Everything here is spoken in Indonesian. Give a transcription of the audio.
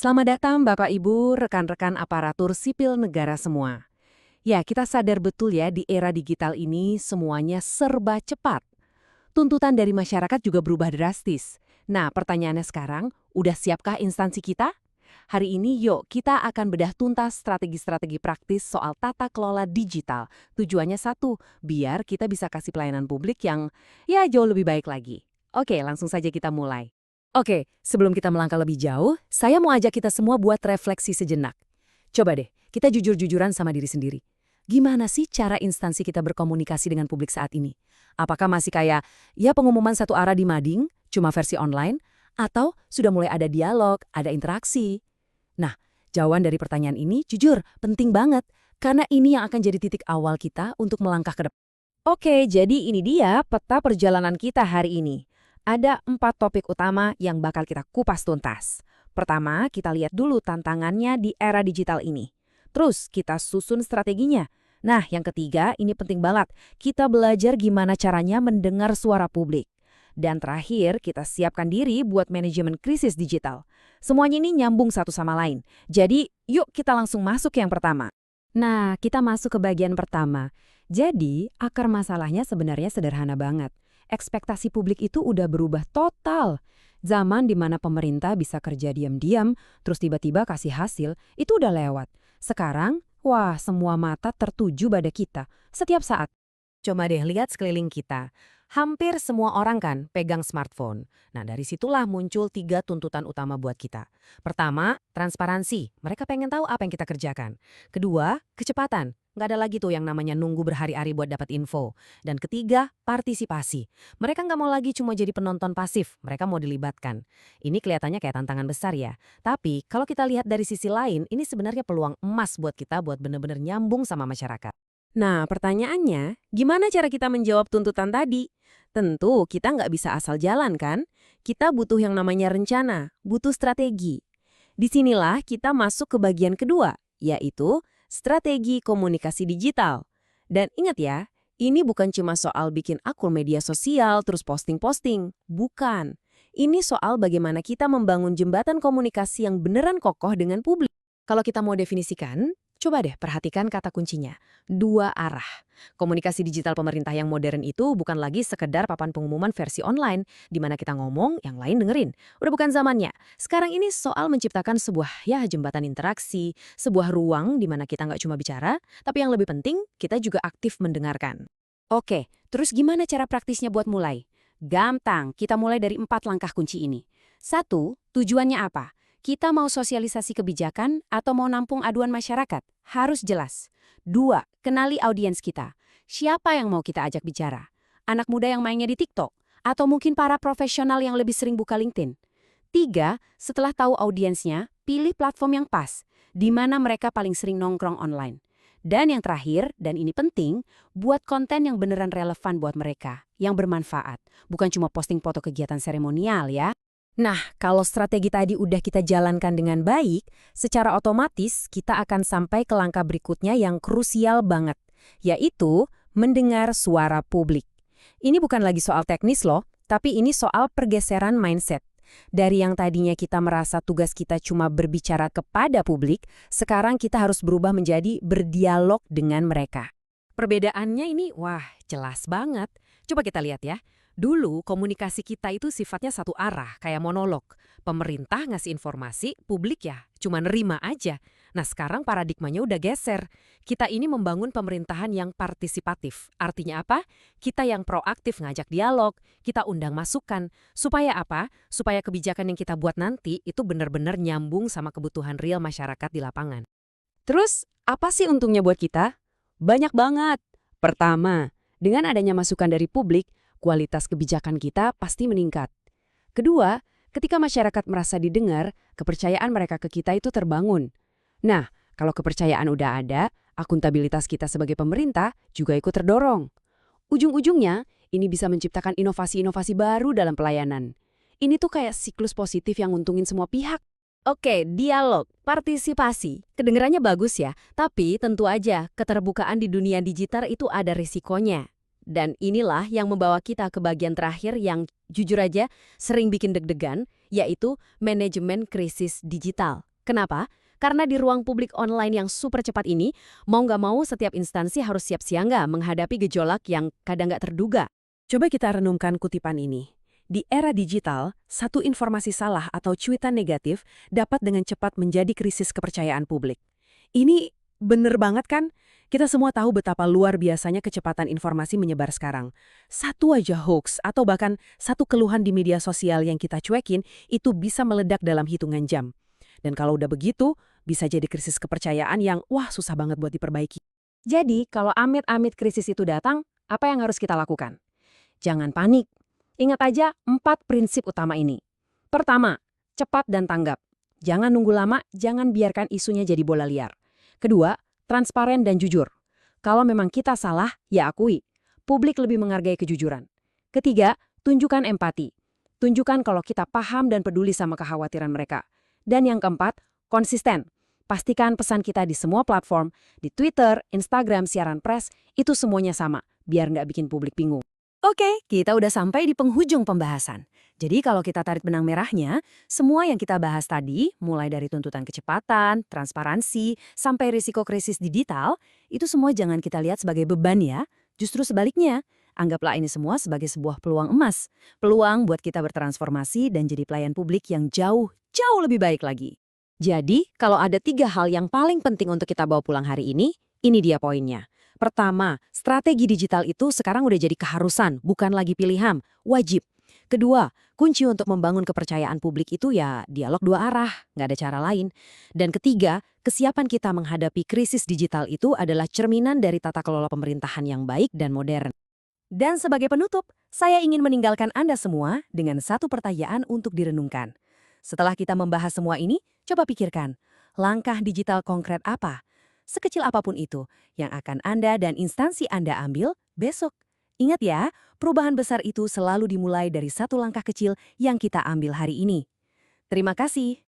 Selamat datang Bapak Ibu, rekan-rekan aparatur sipil negara semua. Ya, kita sadar betul ya di era digital ini semuanya serba cepat. Tuntutan dari masyarakat juga berubah drastis. Nah, pertanyaannya sekarang, udah siapkah instansi kita? Hari ini yuk kita akan bedah tuntas strategi-strategi praktis soal tata kelola digital. Tujuannya satu, biar kita bisa kasih pelayanan publik yang ya jauh lebih baik lagi. Oke, langsung saja kita mulai. Oke, sebelum kita melangkah lebih jauh, saya mau ajak kita semua buat refleksi sejenak. Coba deh, kita jujur-jujuran sama diri sendiri. Gimana sih cara instansi kita berkomunikasi dengan publik saat ini? Apakah masih kayak, ya pengumuman satu arah di mading, cuma versi online, atau sudah mulai ada dialog, ada interaksi? Nah, jawaban dari pertanyaan ini jujur penting banget, karena ini yang akan jadi titik awal kita untuk melangkah ke depan. Oke, jadi ini dia peta perjalanan kita hari ini. Ada 4 topik utama yang bakal kita kupas tuntas. Pertama, kita lihat dulu tantangannya di era digital ini. Terus, kita susun strateginya. Nah, yang ketiga, ini penting banget. Kita belajar gimana caranya mendengar suara publik. Dan terakhir, kita siapkan diri buat manajemen krisis digital. Semuanya ini nyambung satu sama lain. Jadi, yuk kita langsung masuk ke yang pertama. Nah, kita masuk ke bagian pertama. Jadi, akar masalahnya sebenarnya sederhana banget. Ekspektasi publik itu udah berubah total. Zaman di mana pemerintah bisa kerja diam-diam, terus tiba-tiba kasih hasil, itu udah lewat. Sekarang, wah, semua mata tertuju pada kita, setiap saat. Coba deh lihat sekeliling kita. Hampir semua orang kan pegang smartphone. Nah, dari situlah muncul 3 tuntutan utama buat kita. Pertama, transparansi. Mereka pengen tahu apa yang kita kerjakan. Kedua, kecepatan. Nggak ada lagi tuh yang namanya nunggu berhari-hari buat dapat info. Dan ketiga, partisipasi. Mereka nggak mau lagi cuma jadi penonton pasif, mereka mau dilibatkan. Ini kelihatannya kayak tantangan besar ya. Tapi kalau kita lihat dari sisi lain, ini sebenarnya peluang emas buat kita buat benar-benar nyambung sama masyarakat. Nah, pertanyaannya, gimana cara kita menjawab tuntutan tadi? Tentu kita nggak bisa asal jalan kan? Kita butuh yang namanya rencana, butuh strategi. Disinilah kita masuk ke bagian kedua, yaitu strategi komunikasi digital. Dan ingat ya, ini bukan cuma soal bikin akun media sosial terus posting-posting. Bukan. Ini soal bagaimana kita membangun jembatan komunikasi yang beneran kokoh dengan publik. Kalau kita mau definisikan, coba deh perhatikan kata kuncinya. 2 arah. Komunikasi digital pemerintah yang modern itu bukan lagi sekedar papan pengumuman versi online, di mana kita ngomong, yang lain dengerin. Udah bukan zamannya. Sekarang ini soal menciptakan sebuah jembatan interaksi, sebuah ruang di mana kita nggak cuma bicara, tapi yang lebih penting, kita juga aktif mendengarkan. Oke, terus gimana cara praktisnya buat mulai? Gampang, kita mulai dari 4 langkah kunci ini. 1, tujuannya apa? Kita mau sosialisasi kebijakan atau mau nampung aduan masyarakat? Harus jelas. 2, kenali audiens kita. Siapa yang mau kita ajak bicara? Anak muda yang mainnya di TikTok? Atau mungkin para profesional yang lebih sering buka LinkedIn? 3, setelah tahu audiensnya, pilih platform yang pas, di mana mereka paling sering nongkrong online. Dan yang terakhir, dan ini penting, buat konten yang beneran relevan buat mereka, yang bermanfaat. Bukan cuma posting foto kegiatan seremonial ya. Nah, kalau strategi tadi udah kita jalankan dengan baik, secara otomatis kita akan sampai ke langkah berikutnya yang krusial banget, yaitu mendengar suara publik. Ini bukan lagi soal teknis loh, tapi ini soal pergeseran mindset. Dari yang tadinya kita merasa tugas kita cuma berbicara kepada publik, sekarang kita harus berubah menjadi berdialog dengan mereka. Perbedaannya ini, wah, jelas banget. Coba kita lihat ya. Dulu komunikasi kita itu sifatnya satu arah, kayak monolog. Pemerintah ngasih informasi, publik ya cuma nerima aja. Nah sekarang paradigmanya udah geser. Kita ini membangun pemerintahan yang partisipatif. Artinya apa? Kita yang proaktif ngajak dialog, kita undang masukan. Supaya apa? Supaya kebijakan yang kita buat nanti itu benar-benar nyambung sama kebutuhan real masyarakat di lapangan. Terus, apa sih untungnya buat kita? Banyak banget. Pertama, dengan adanya masukan dari publik, kualitas kebijakan kita pasti meningkat. Kedua, ketika masyarakat merasa didengar, kepercayaan mereka ke kita itu terbangun. Nah, kalau kepercayaan udah ada, akuntabilitas kita sebagai pemerintah juga ikut terdorong. Ujung-ujungnya, ini bisa menciptakan inovasi-inovasi baru dalam pelayanan. Ini tuh kayak siklus positif yang nguntungin semua pihak. Oke, dialog, partisipasi. Kedengarannya bagus ya, tapi tentu aja keterbukaan di dunia digital itu ada risikonya. Dan inilah yang membawa kita ke bagian terakhir yang jujur aja sering bikin deg-degan, yaitu manajemen krisis digital. Kenapa? Karena di ruang publik online yang super cepat ini, mau nggak mau setiap instansi harus siap siaga menghadapi gejolak yang kadang nggak terduga. Coba kita renungkan kutipan ini. Di era digital, satu informasi salah atau cuitan negatif dapat dengan cepat menjadi krisis kepercayaan publik. Ini bener banget kan? Kita semua tahu betapa luar biasanya kecepatan informasi menyebar sekarang. Satu aja hoax atau bahkan satu keluhan di media sosial yang kita cuekin itu bisa meledak dalam hitungan jam. Dan kalau udah begitu, bisa jadi krisis kepercayaan yang wah susah banget buat diperbaiki. Jadi, kalau amit-amit krisis itu datang, apa yang harus kita lakukan? Jangan panik. Ingat aja 4 prinsip utama ini. Pertama, cepat dan tanggap. Jangan nunggu lama, jangan biarkan isunya jadi bola liar. Kedua, transparan dan jujur. Kalau memang kita salah, ya akui. Publik lebih menghargai kejujuran. Ketiga, tunjukkan empati. Tunjukkan kalau kita paham dan peduli sama kekhawatiran mereka. Dan yang keempat, konsisten. Pastikan pesan kita di semua platform, di Twitter, Instagram, siaran pers, itu semuanya sama, biar nggak bikin publik bingung. Oke, kita udah sampai di penghujung pembahasan. Jadi kalau kita tarik benang merahnya, semua yang kita bahas tadi, mulai dari tuntutan kecepatan, transparansi, sampai risiko krisis digital, itu semua jangan kita lihat sebagai beban ya. Justru sebaliknya, anggaplah ini semua sebagai sebuah peluang emas. Peluang buat kita bertransformasi dan jadi pelayan publik yang jauh lebih baik lagi. Jadi, kalau ada 3 hal yang paling penting untuk kita bawa pulang hari ini dia poinnya. Pertama, strategi digital itu sekarang udah jadi keharusan, bukan lagi pilihan, wajib. Kedua, kunci untuk membangun kepercayaan publik itu ya dialog 2 arah, nggak ada cara lain. Dan ketiga, kesiapan kita menghadapi krisis digital itu adalah cerminan dari tata kelola pemerintahan yang baik dan modern. Dan sebagai penutup, saya ingin meninggalkan Anda semua dengan satu pertanyaan untuk direnungkan. Setelah kita membahas semua ini, coba pikirkan, langkah digital konkret apa? Sekecil apapun itu, yang akan Anda dan instansi Anda ambil besok. Ingat ya, perubahan besar itu selalu dimulai dari satu langkah kecil yang kita ambil hari ini. Terima kasih.